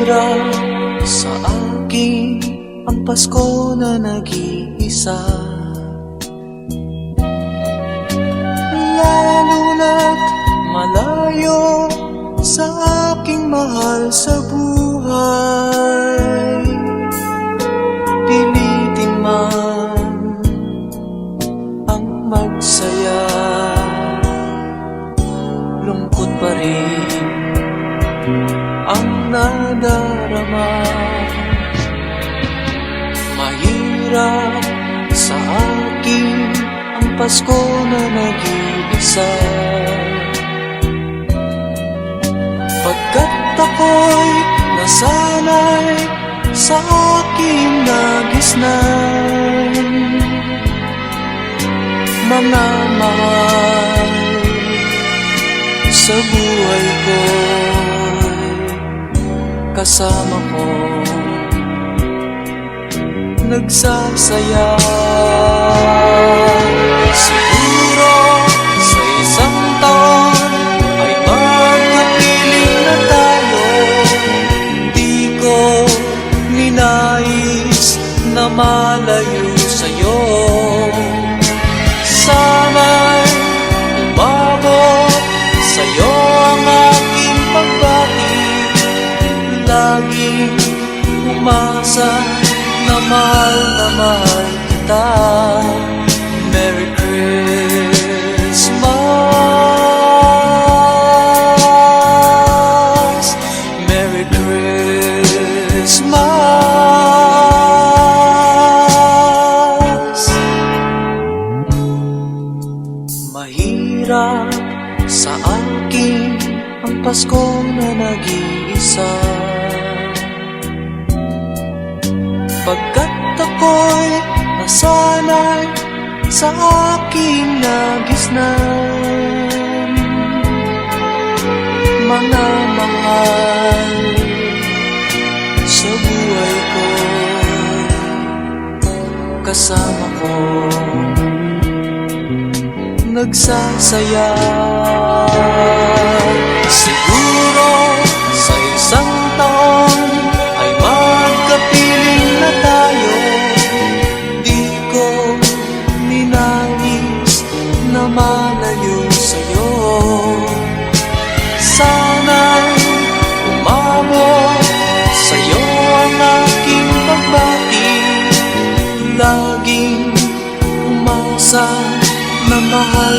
Mahirap sa akin ang Pasko na nag-iisa, lalo na't malayo sa aking mahal sa buhay. Pilitin man ang magsaya, lungkot pa rin ang nadarama. Mahirap sa akin ang Pasko na nag-iisa, pagkat ako'y nasanay sa aking nagisnan. Mga mahal sa buhay ko, kasama ko nagsasaya. Siguro sa isang taon ay magkapiling na tayo. Di ko ninais na malayo sa'yo. Sana'y umabot sa'yo ang aking pagbati. Laging umasa na mahal kita. Merry Christmas, Merry Christmas. Mahirap sa akin ang Pasko na nag-iisa, pagkat ako'y nasanay sa aking nagisnan. Mga mahal sa buhay ko, kasama ko nagsasaya. Siguro sa isang taon ay magkapiling na tayo. Di ko ninais na malayo sa'yo. Sana'y umabot sa'yo ang aking pagbati. Laging umasa na mahal